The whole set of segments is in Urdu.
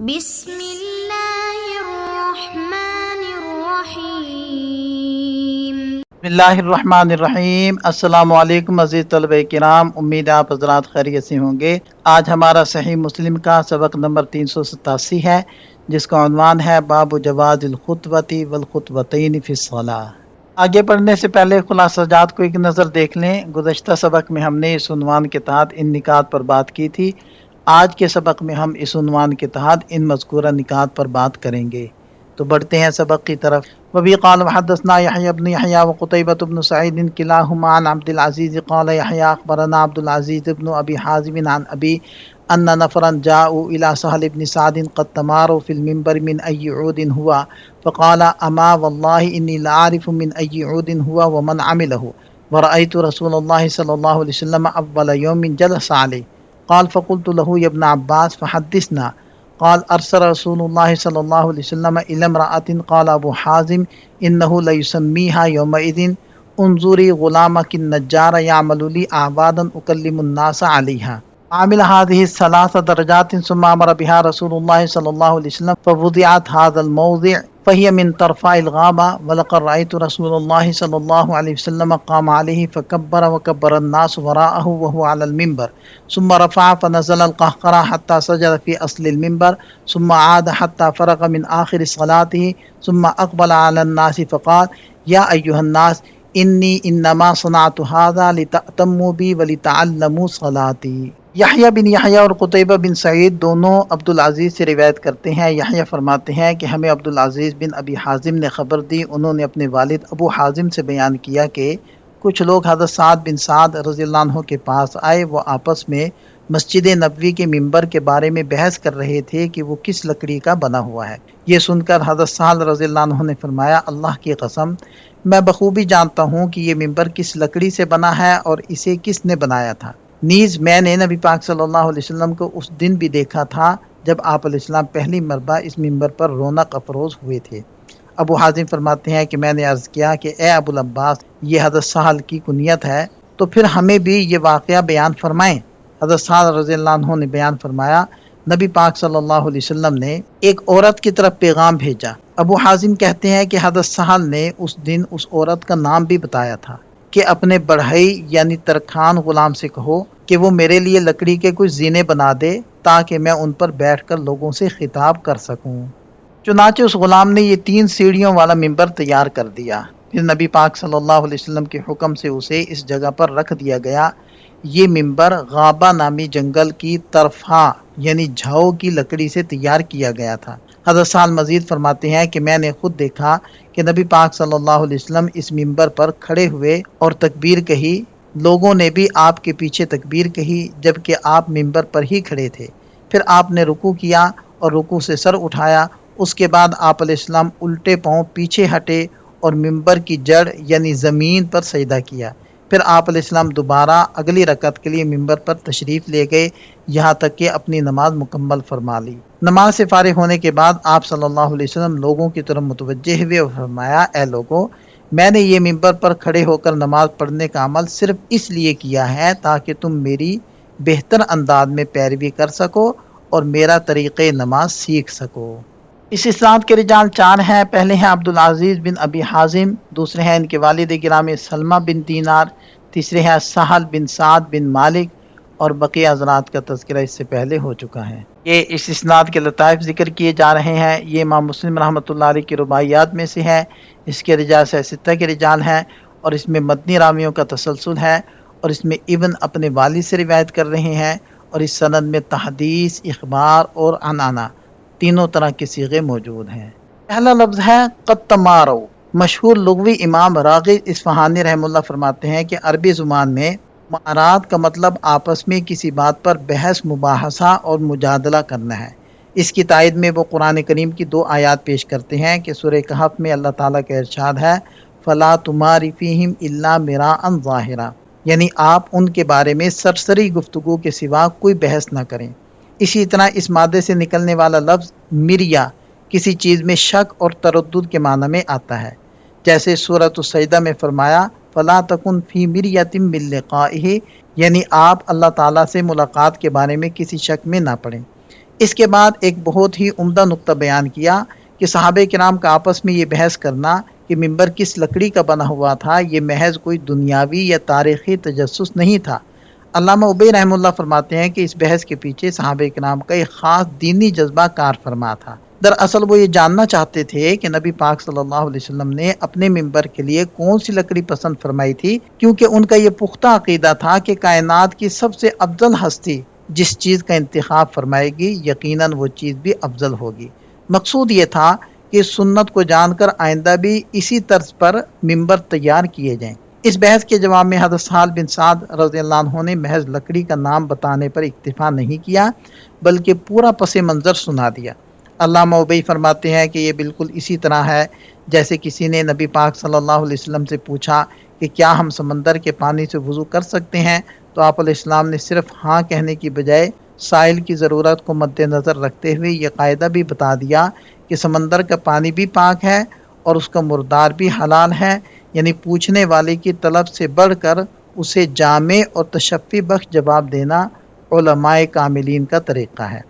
بسم اللہ الرحمن الرحیم۔ بسم اللہ الرحمن الرحیم۔ السلام علیکم عزیز طلبہ کرام، امید ہے آپ حضرات خیریت سے ہوں گے۔ آج ہمارا صحیح مسلم کا سبق نمبر 387 ہے، جس کا عنوان ہے باب جواز الخطبۃ والخطبتین فی الصلاۃ۔ آگے پڑھنے سے پہلے خلاصہ جات کو ایک نظر دیکھ لیں۔ گزشتہ سبق میں ہم نے اس عنوان کے تحت ان نکات پر بات کی تھی۔ آج کے سبق میں ہم اس عنوان کے تحت ان مذکورہ نکات پر بات کریں گے۔ تو بڑھتے ہیں سبق کی طرف۔ وبی قال وحدثنا يحيى بن يحيى وقتيبة بن سعيد كلاهما عن عبد العزيز قال يحيى أخبرنا عبد العزيز بن أبي حازم عن أبي أن نفرا جاءوا إلى سهل بن سعد قد تماروا في المنبر من أي عود هو فقال أما والله إني لأعرف من أي عود هو ومن عمله ورأيت رسول الله صلى الله عليه وسلم أول يوم جلس عليه قال فقلت له يا ابن عباس فحدثنا قال أرسل رسول الله صلى الله عليه وسلم إلى امرأة قال أبو حازم إنه ليسميها يومئذ انظري غلامك النجار يعمل لي أعوادا أكلم الناس عليها عامل هذه الثلاث درجات ثم أمر بها رسول الله صلى الله عليه وسلم فوضعت هذا الموضع فهي من طرفاء الغابة ولقد رأيت رسول الله صلى الله عليه وسلم قام عليه فكبر وكبر الناس وراءه وهو على المنبر ثم رفع فنزل القهقرى حتى سجد في أصل المنبر ثم عاد حتى فرغ من آخر صلاته ثم أقبل على الناس فقال يا أيها الناس إني إنما صنعت هذا لتأتموا بي ولتعلموا صلاتي۔ یحییٰ بن یحییٰ اور قتیبہ بن سعید دونوں عبدالعزیز سے روایت کرتے ہیں۔ یحییٰ فرماتے ہیں کہ ہمیں عبدالعزیز بن ابی حازم نے خبر دی، انہوں نے اپنے والد ابو حازم سے بیان کیا کہ کچھ لوگ حضرت سعد بن سعد رضی اللہ عنہ کے پاس آئے۔ وہ آپس میں مسجد نبوی کے ممبر کے بارے میں بحث کر رہے تھے کہ وہ کس لکڑی کا بنا ہوا ہے۔ یہ سن کر حضرت سعد رضی اللہ عنہ نے فرمایا، اللہ کی قسم میں بخوبی جانتا ہوں کہ یہ ممبر کس لکڑی سے بنا ہے اور اسے کس نے بنایا تھا۔ نیز میں نے نبی پاک صلی اللہ علیہ وسلم کو اس دن بھی دیکھا تھا جب آپ علیہ السلام پہلی مرتبہ اس ممبر پر رونق افروز ہوئے تھے۔ ابو حازم فرماتے ہیں کہ میں نے عرض کیا کہ اے ابو العباس، یہ حضرت سہل کی کنیت ہے، تو پھر ہمیں بھی یہ واقعہ بیان فرمائیں۔ حضرت سہل رضی اللہ عنہ نے بیان فرمایا، نبی پاک صلی اللہ علیہ وسلم نے ایک عورت کی طرف پیغام بھیجا۔ ابو حازم کہتے ہیں کہ حضرت سہل نے اس دن اس عورت کا نام بھی بتایا تھا کہ اپنے بڑھئی یعنی ترکھان غلام سے کہو کہ وہ میرے لیے لکڑی کے کچھ زینے بنا دے تاکہ میں ان پر بیٹھ کر لوگوں سے خطاب کر سکوں۔ چنانچہ اس غلام نے یہ 3 سیڑھیوں والا ممبر تیار کر دیا۔ پھر نبی پاک صلی اللہ علیہ وسلم کے حکم سے اسے اس جگہ پر رکھ دیا گیا۔ یہ ممبر غابہ نامی جنگل کی طرفہ یعنی جھاؤ کی لکڑی سے تیار کیا گیا تھا۔ حضرت سعد مزید فرماتے ہیں کہ میں نے خود دیکھا کہ نبی پاک صلی اللہ علیہ وسلم اس ممبر پر کھڑے ہوئے اور تکبیر کہی، لوگوں نے بھی آپ کے پیچھے تکبیر کہی جبکہ آپ ممبر پر ہی کھڑے تھے۔ پھر آپ نے رکوع کیا اور رکوع سے سر اٹھایا، اس کے بعد آپ علیہ السلام الٹے پاؤں پیچھے ہٹے اور ممبر کی جڑ یعنی زمین پر سجدہ کیا۔ پھر آپ علیہ السلام دوبارہ اگلی رکعت کے لیے ممبر پر تشریف لے گئے یہاں تک کہ اپنی نماز مکمل فرما لی۔ نماز سے فارغ ہونے کے بعد آپ صلی اللہ علیہ وسلم لوگوں کی طرف متوجہ ہوئے اور فرمایا، اے لوگو، میں نے یہ ممبر پر کھڑے ہو کر نماز پڑھنے کا عمل صرف اس لیے کیا ہے تاکہ تم میری بہتر انداز میں پیروی کر سکو اور میرا طریقہ نماز سیکھ سکو۔ اس اسناد کے رجال 4 ہیں۔ پہلے ہیں عبدالعزیز بن ابی حازم، دوسرے ہیں ان کے والد گرامی سلمہ بن دینار، تیسرے ہیں سہل بن سعد بن مالک، اور بقیہ حضرات کا تذکرہ اس سے پہلے ہو چکا ہے۔ یہ اس اسناد کے لطائف ذکر کیے جا رہے ہیں۔ یہ امام مسلم رحمۃ اللہ علیہ کی رباعیات میں سے ہے۔ اس کے رجال 6 کے رجال ہیں اور اس میں مدنی راویوں کا تسلسل ہے، اور اس میں ابن اپنے والد سے روایت کر رہے ہیں، اور اس سند میں تحدیث، اخبار اور عنعنہ تینوں طرح کے صیغے موجود ہیں۔ پہلا لفظ ہے قد تمارو۔ مشہور لغوی امام راغب اصفہانی رحمہ اللہ فرماتے ہیں کہ عربی زبان میں معارات کا مطلب آپس میں کسی بات پر بحث، مباحثہ اور مجادلہ کرنا ہے۔ اس کی تائید میں وہ قرآن کریم کی 2 آیات پیش کرتے ہیں کہ سورہ کہف میں اللہ تعالیٰ کا ارشاد ہے فَلَا تُمَارِ فِيهِمْ إِلَّا مِرَاءً ظَاهِرًا، یعنی آپ ان کے بارے میں سرسری گفتگو کے سوا کوئی بحث نہ کریں۔ اسی طرح اس مادے سے نکلنے والا لفظ مریا کسی چیز میں شک اور تردد کے معنی میں آتا ہے، جیسے سورۃ السجدہ میں فرمایا فَلَا تَكُنْ فِي مِرْيَةٍ مِّن لِقَائِهِ، یعنی آپ اللہ تعالیٰ سے ملاقات کے بارے میں کسی شک میں نہ پڑیں۔ اس کے بعد ایک بہت ہی عمدہ نقطہ بیان کیا کہ صحابہ کرام کا آپس میں یہ بحث کرنا کہ ممبر کس لکڑی کا بنا ہوا تھا، یہ محض کوئی دنیاوی یا تاریخی تجسس نہیں تھا۔ علامہ ابی رحمہ اللہ فرماتے ہیں کہ اس بحث کے پیچھے صحابہ کرام کا ایک خاص دینی جذبہ کار فرما تھا۔ دراصل وہ یہ جاننا چاہتے تھے کہ نبی پاک صلی اللہ علیہ وسلم نے اپنے ممبر کے لیے کون سی لکڑی پسند فرمائی تھی، کیونکہ ان کا یہ پختہ عقیدہ تھا کہ کائنات کی سب سے افضل ہستی جس چیز کا انتخاب فرمائے گی یقیناً وہ چیز بھی افضل ہوگی۔ مقصود یہ تھا کہ سنت کو جان کر آئندہ بھی اسی طرز پر ممبر تیار کیے جائیں۔ اس بحث کے جواب میں حضرت سہل بن سعد رضی اللہ عنہ نے محض لکڑی کا نام بتانے پر اکتفا نہیں کیا بلکہ پورا پس منظر سنا دیا۔ علامہ ابی فرماتے ہیں کہ یہ بالکل اسی طرح ہے جیسے کسی نے نبی پاک صلی اللہ علیہ وسلم سے پوچھا کہ کیا ہم سمندر کے پانی سے وضو کر سکتے ہیں، تو آپ علیہ السلام نے صرف ہاں کہنے کی بجائے سائل کی ضرورت کو مد نظر رکھتے ہوئے یہ قاعدہ بھی بتا دیا کہ سمندر کا پانی بھی پاک ہے اور اس کا مردار بھی حلال ہے، یعنی پوچھنے والے کی طلب سے بڑھ کر اسے جامع اور تشفی بخش جواب دینا علماء کاملین کا طریقہ ہے۔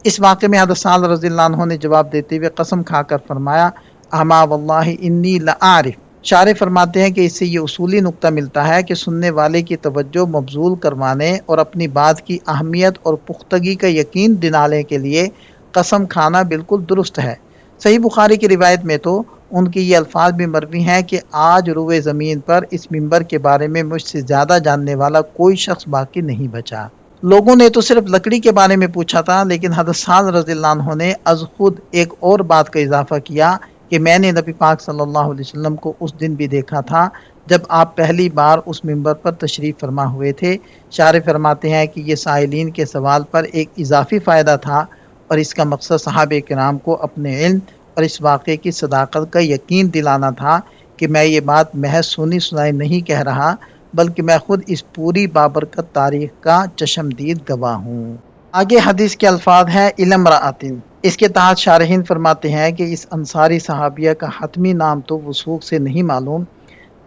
اس واقعے میں حضرت سعد رضی اللہ عنہ نے جواب دیتے ہوئے قسم کھا کر فرمایا، اما واللہ انی لعارف۔ شارح فرماتے ہیں کہ اس سے یہ اصولی نقطہ ملتا ہے کہ سننے والے کی توجہ مبذول کروانے اور اپنی بات کی اہمیت اور پختگی کا یقین دلانے کے لیے قسم کھانا بالکل درست ہے۔ صحیح بخاری کی روایت میں تو ان کی یہ الفاظ بھی مروی ہیں کہ آج روئے زمین پر اس ممبر کے بارے میں مجھ سے زیادہ جاننے والا کوئی شخص باقی نہیں بچا۔ لوگوں نے تو صرف لکڑی کے بارے میں پوچھا تھا، لیکن حضرت سعد رضی اللہ عنہ نے از خود ایک اور بات کا اضافہ کیا کہ میں نے نبی پاک صلی اللہ علیہ وسلم کو اس دن بھی دیکھا تھا جب آپ پہلی بار اس ممبر پر تشریف فرما ہوئے تھے۔ شارح فرماتے ہیں کہ یہ سائلین کے سوال پر ایک اضافی فائدہ تھا اور اس کا مقصد صحابہ کرام کو اپنے علم اور اس واقعے کی صداقت کا یقین دلانا تھا کہ میں یہ بات محض سنی سنائی نہیں کہہ رہا بلکہ میں خود اس پوری بابرکت تاریخ کا چشمدید گواہ ہوں۔ آگے حدیث کے الفاظ ہیں علم راتن۔ اس کے تحت شارحین فرماتے ہیں کہ اس انصاری صحابیہ کا حتمی نام تو وثوق سے نہیں معلوم،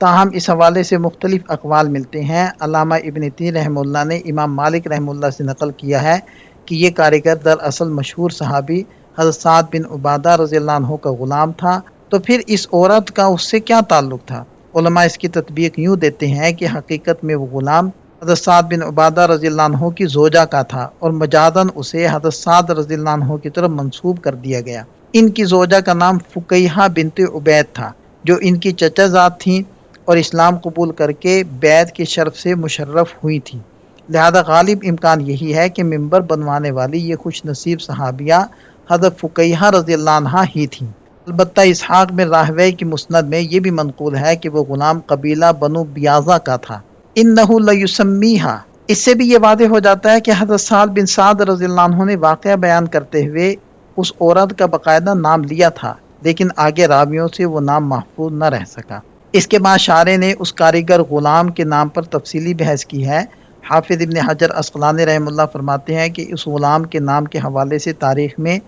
تاہم اس حوالے سے مختلف اقوال ملتے ہیں۔ علامہ ابن تین رحمہ اللہ نے امام مالک رحمہ اللہ سے نقل کیا ہے کہ یہ کاریگر دراصل مشہور صحابی حضرت سعد بن عبادہ رضی اللہ عنہ کا غلام تھا، تو پھر اس عورت کا اس سے کیا تعلق تھا؟ علماء اس کی تطبیق یوں دیتے ہیں کہ حقیقت میں وہ غلام حضرت سعد بن عبادہ رضی اللہ عنہ کی زوجہ کا تھا اور مجازاً اسے حضرت سعد رضی اللہ عنہ کی طرف منسوب کر دیا گیا۔ ان کی زوجہ کا نام فقیہہ بنت عبید تھا جو ان کی چچا زاد تھیں اور اسلام قبول کر کے بیعت کے شرف سے مشرف ہوئی تھیں، لہذا غالب امکان یہی ہے کہ ممبر بنوانے والی یہ خوش نصیب صحابیہ حضرت فقیہہ رضی اللہ عنہ ہی تھیں۔ البتہ اسحاق بن راہویہ کی مسند میں یہ بھی منقول ہے کہ وہ غلام قبیلہ بنو بیاضہ کا تھا۔ انہ لیسمیہا، اس سے بھی یہ واضح ہو جاتا ہے کہ حضرت سعد بن سعد رضی اللہ عنہ نے واقعہ بیان کرتے ہوئے اس عورت کا باقاعدہ نام لیا تھا، لیکن آگے راویوں سے وہ نام محفوظ نہ رہ سکا۔ اس کے بعد شارح نے اس کاریگر غلام کے نام پر تفصیلی بحث کی ہے۔ حافظ ابن حجر عسقلانی رحمہ اللہ فرماتے ہیں کہ اس غلام کے نام کے حوالے سے تاریخ میں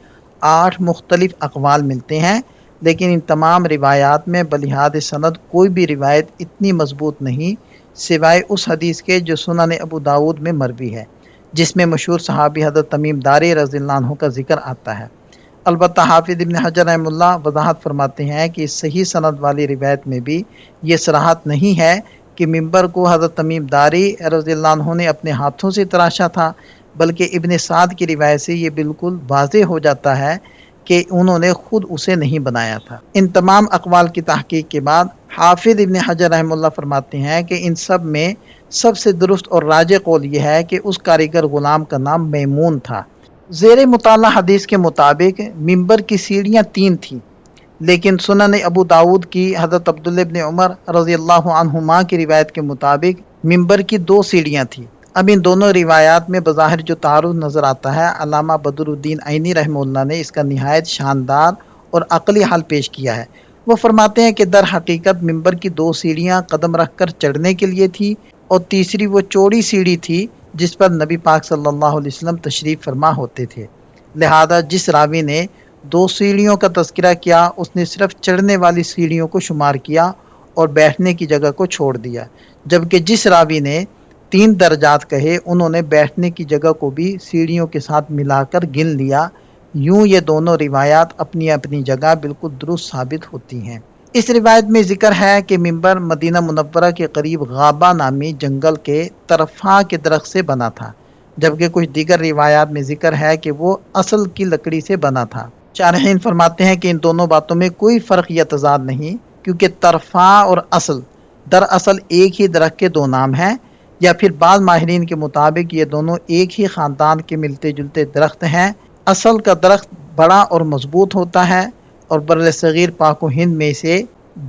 8 مختلف اقوال ملتے ہیں، لیکن ان تمام روایات میں بلحاظ سند کوئی بھی روایت اتنی مضبوط نہیں سوائے اس حدیث کے جو سنن ابو داود میں مروی ہے، جس میں مشہور صحابی حضرت تمیم داری رضی اللہ عنہ کا ذکر آتا ہے۔ البتہ حافظ ابن حجر رحمہ اللہ وضاحت فرماتے ہیں کہ اس صحیح سند والی روایت میں بھی یہ صراحت نہیں ہے کہ ممبر کو حضرت تمیم داری رضی اللہ عنہ نے اپنے ہاتھوں سے تراشا تھا، بلکہ ابن سعد کی روایت سے یہ بالکل واضح ہو جاتا ہے کہ انہوں نے خود اسے نہیں بنایا تھا۔ ان تمام اقوال کی تحقیق کے بعد حافظ ابن حجر رحمہ اللہ فرماتے ہیں کہ ان سب میں سب سے درست اور راجح قول یہ ہے کہ اس کاریگر غلام کا نام میمون تھا۔ زیر مطالعہ حدیث کے مطابق ممبر کی سیڑھیاں 3 تھیں، لیکن سنن ابو داود کی حضرت عبداللہ ابن عمر رضی اللہ عنہما کی روایت کے مطابق ممبر کی 2 سیڑھیاں تھیں۔ اب ان دونوں روایات میں بظاہر جو تعارض نظر آتا ہے، علامہ بدر الدین عینی رحمہ اللہ نے اس کا نہایت شاندار اور عقلی حل پیش کیا ہے۔ وہ فرماتے ہیں کہ در حقیقت ممبر کی 2 سیڑھیاں قدم رکھ کر چڑھنے کے لیے تھی اور تیسری وہ چوڑی سیڑھی تھی جس پر نبی پاک صلی اللہ علیہ وسلم تشریف فرما ہوتے تھے، لہذا جس راوی نے 2 سیڑھیوں کا تذکرہ کیا اس نے صرف چڑھنے والی سیڑھیوں کو شمار کیا اور بیٹھنے کی جگہ کو چھوڑ دیا، جبکہ جس راوی نے 3 درجات کہے، انہوں نے بیٹھنے کی جگہ کو بھی سیڑھیوں کے ساتھ ملا کر گن لیا۔ یوں یہ دونوں روایات اپنی اپنی جگہ بالکل درست ثابت ہوتی ہیں۔ اس روایت میں ذکر ہے کہ ممبر مدینہ منورہ کے قریب غابہ نامی جنگل کے طرفہ کے درخت سے بنا تھا، جبکہ کچھ دیگر روایات میں ذکر ہے کہ وہ اصل کی لکڑی سے بنا تھا۔ شارحین فرماتے ہیں کہ ان دونوں باتوں میں کوئی فرق یا تضاد نہیں، کیونکہ طرفہ اور اصل دراصل ایک ہی درخت کے 2 نام ہیں، یا پھر بعض ماہرین کے مطابق یہ دونوں ایک ہی خاندان کے ملتے جلتے درخت ہیں۔ اصل کا درخت بڑا اور مضبوط ہوتا ہے اور بر صغیر پاک و ہند میں اسے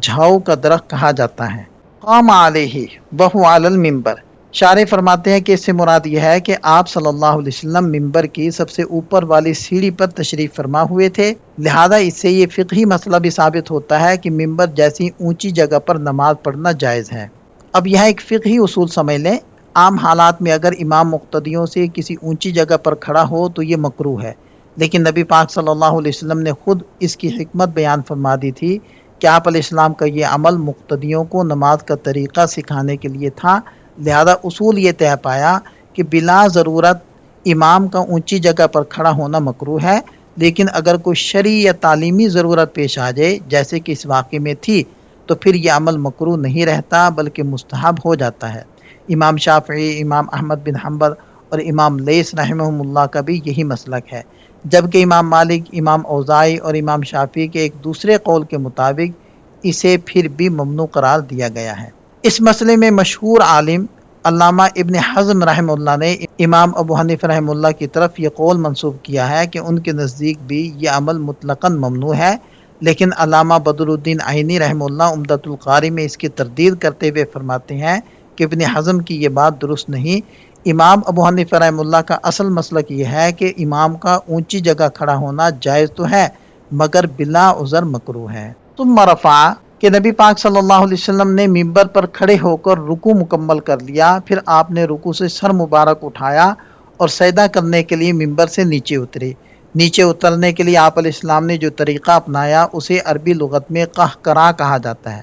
جھاؤ کا درخت کہا جاتا ہے۔ قام علیہ وہو علی المنبر، شارح فرماتے ہیں کہ اس سے مراد یہ ہے کہ آپ صلی اللہ علیہ وسلم ممبر کی سب سے اوپر والی سیڑھی پر تشریف فرما ہوئے تھے، لہذا اس سے یہ فقہی مسئلہ بھی ثابت ہوتا ہے کہ ممبر جیسی اونچی جگہ پر نماز پڑھنا جائز ہے۔ اب یہاں ایک فقہی اصول سمجھ لیں، عام حالات میں اگر امام مقتدیوں سے کسی اونچی جگہ پر کھڑا ہو تو یہ مکروہ ہے، لیکن نبی پاک صلی اللہ علیہ وسلم نے خود اس کی حکمت بیان فرما دی تھی کہ آپ علیہ السلام کا یہ عمل مقتدیوں کو نماز کا طریقہ سکھانے کے لیے تھا، لہذا اصول یہ طے پایا کہ بلا ضرورت امام کا اونچی جگہ پر کھڑا ہونا مکروہ ہے، لیکن اگر کوئی شرعی یا تعلیمی ضرورت پیش آ جائے جیسے کہ اس واقعے میں تھی تو پھر یہ عمل مکروہ نہیں رہتا بلکہ مستحب ہو جاتا ہے۔ امام شافعی، امام احمد بن حنبل اور امام لیث رحمہم اللہ کا بھی یہی مسلک ہے، جبکہ امام مالک، امام اوزاعی اور امام شافعی کے ایک دوسرے قول کے مطابق اسے پھر بھی ممنوع قرار دیا گیا ہے۔ اس مسئلے میں مشہور عالم علامہ ابن حزم رحمہ اللہ نے امام ابو حنیفہ رحمہ اللہ کی طرف یہ قول منسوب کیا ہے کہ ان کے نزدیک بھی یہ عمل مطلقاً ممنوع ہے، لیکن علامہ بدر الدین عینی رحمہ اللہ عمدۃ القاری میں اس کی تردید کرتے ہوئے فرماتے ہیں کہ ابن حزم کی یہ بات درست نہیں۔ امام ابو حنیفہ رحمہ اللہ کا اصل مسلک یہ ہے کہ امام کا اونچی جگہ کھڑا ہونا جائز تو ہے مگر بلا عذر مکروہ ہے۔ ثم رفع، کہ نبی پاک صلی اللہ علیہ وسلم نے ممبر پر کھڑے ہو کر رکوع مکمل کر لیا، پھر آپ نے رکوع سے سر مبارک اٹھایا اور سجدہ کرنے کے لیے ممبر سے نیچے اترے۔ نیچے اترنے کے لیے آپ علیہ السلام نے جو طریقہ اپنایا اسے عربی لغت میں قہقرا کہا جاتا ہے۔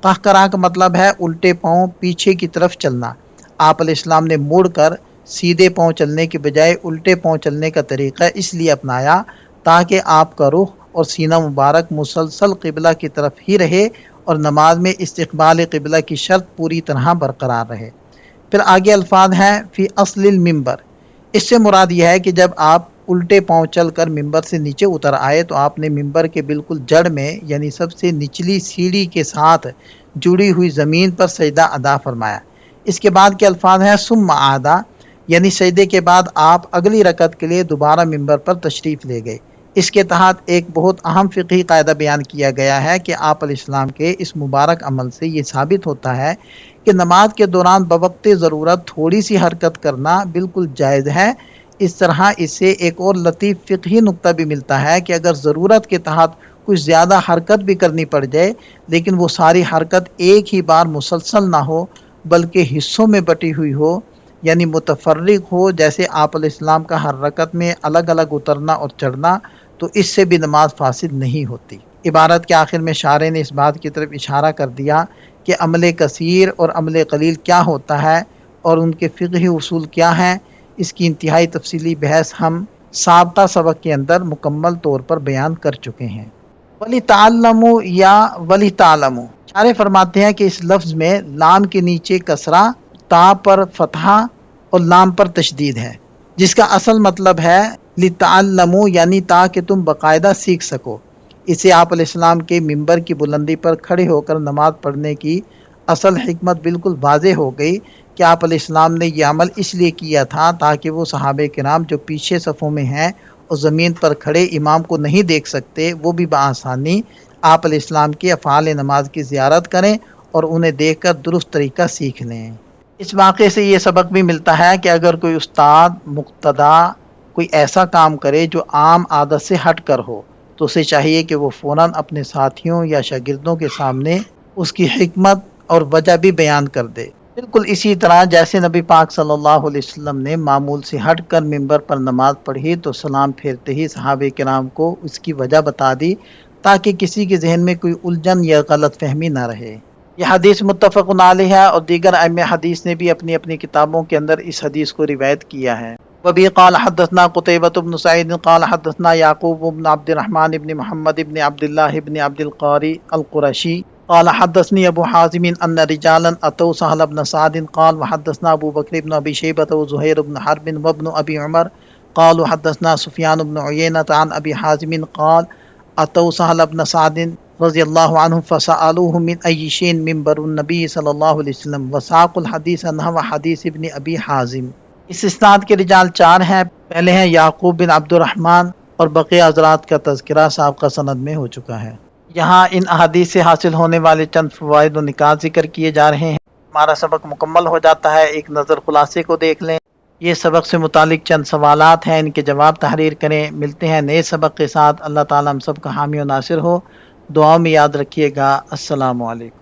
قہقرا کا مطلب ہے الٹے پاؤں پیچھے کی طرف چلنا۔ آپ علیہ السلام نے مڑ کر سیدھے پاؤں چلنے کے بجائے الٹے پاؤں چلنے کا طریقہ اس لیے اپنایا تاکہ آپ کا رخ اور سینہ مبارک مسلسل قبلہ کی طرف ہی رہے اور نماز میں استقبال قبلہ کی شرط پوری طرح برقرار رہے۔ پھر آگے الفاظ ہیں فی اصل المنبر، اس سے مراد یہ ہے کہ جب آپ الٹے پاؤں چل کر ممبر سے نیچے اتر آئے تو آپ نے ممبر کے بالکل جڑ میں یعنی سب سے نچلی سیڑھی کے ساتھ جڑی ہوئی زمین پر سجدہ ادا فرمایا۔ اس کے بعد کے الفاظ ہیں ثم عادا، یعنی سجدے کے بعد آپ اگلی رکعت کے لیے دوبارہ ممبر پر تشریف لے گئے۔ اس کے تحت ایک بہت اہم فقہی قاعدہ بیان کیا گیا ہے کہ آپ علیہ السلام کے اس مبارک عمل سے یہ ثابت ہوتا ہے کہ نماز کے دوران بوقت ضرورت تھوڑی سی حرکت کرنا بالکل جائز ہے۔ اس طرح اس سے ایک اور لطیف فقہی نقطہ بھی ملتا ہے کہ اگر ضرورت کے تحت کچھ زیادہ حرکت بھی کرنی پڑ جائے لیکن وہ ساری حرکت ایک ہی بار مسلسل نہ ہو بلکہ حصوں میں بٹی ہوئی ہو یعنی متفرق ہو، جیسے آپ علیہ السلام کا ہر رکعت میں الگ الگ اترنا اور چڑھنا، تو اس سے بھی نماز فاسد نہیں ہوتی۔ عبارت کے آخر میں شارح نے اس بات کی طرف اشارہ کر دیا کہ عمل کثیر اور عمل قلیل کیا ہوتا ہے اور ان کے فقہی اصول کیا ہیں۔ اس کی انتہائی تفصیلی بحث ہم سابقہ سبق کے اندر مکمل طور پر بیان کر چکے ہیں۔ وَلِتَعَلَّمُوا یا وَلِتَعْلَمُوا، شارح فرماتے ہیں کہ اس لفظ میں لام کے نیچے کسرہ، تا پر فتحہ اور لام پر تشدید ہے، جس کا اصل مطلب ہے لِتَعَلَّمُوا یعنی تاکہ تم باقاعدہ سیکھ سکو۔ اسے آپ علیہ السلام کے ممبر کی بلندی پر کھڑے ہو کر نماز پڑھنے کی اصل حکمت بالکل واضح ہو گئی کہ آپ علیہ السلام نے یہ عمل اس لیے کیا تھا تاکہ وہ صحابہ کرام جو پیچھے صفوں میں ہیں اور زمین پر کھڑے امام کو نہیں دیکھ سکتے، وہ بھی بآسانی آپ علیہ السلام کے افعال نماز کی زیارت کریں اور انہیں دیکھ کر درست طریقہ سیکھ لیں۔ اس واقعے سے یہ سبق بھی ملتا ہے کہ اگر کوئی استاد مقتدا کوئی ایسا کام کرے جو عام عادت سے ہٹ کر ہو تو اسے چاہیے کہ وہ فوراً اپنے ساتھیوں یا شاگردوں کے سامنے اس کی حکمت اور وجہ بھی بیان کر دے، بالکل اسی طرح جیسے نبی پاک صلی اللہ علیہ وسلم نے معمول سے ہٹ کر ممبر پر نماز پڑھی تو سلام پھیرتے ہی صحابہ کرام کو اس کی وجہ بتا دی تاکہ کسی کے ذہن میں کوئی الجھن یا غلط فہمی نہ رہے۔ یہ حدیث متفق علیہ ہے اور دیگر ائمہ حدیث نے بھی اپنی اپنی کتابوں کے اندر اس حدیث کو روایت کیا ہے۔ وبی قال حدثنا قتيبة بن سعيد قال حدثنا يعقوب بن عبد الرحمن بن محمد بن عبد الله بن عبد القاري القرشي قال حدثني ابو حازم ان رجالا اتوا سهل بن سعد قال وحدثنا ابو بكر بن ابي شيبة وزهير بن حرب وابن ابي عمر قالوا حدثنا سفيان بن عيينة عن ابي حازم قال اتوا سهل بن سعد رضی اللہ عنہ فسألوه من ای شیء منبر النبی صلی اللہ علیہ وسلم وساق الحدیث نحو حدیث ابن ابی حازم۔ اس اسناد کے رجال 4 ہیں، پہلے ہیں یعقوب بن عبد الرحمن اور بقیہ حضرات کا تذکرہ سابقہ سند میں ہو چکا ہے۔ یہاں ان احادیث سے حاصل ہونے والے چند فوائد و نکات ذکر کیے جا رہے ہیں۔ ہمارا سبق مکمل ہو جاتا ہے، ایک نظر خلاصے کو دیکھ لیں۔ یہ سبق سے متعلق چند سوالات ہیں، ان کے جواب تحریر کریں۔ ملتے ہیں نئے سبق کے ساتھ۔ اللہ تعالیٰ ہم سب کا حامی و ناصر ہو۔ دعاؤں میں یاد رکھیے گا۔ السلام علیکم۔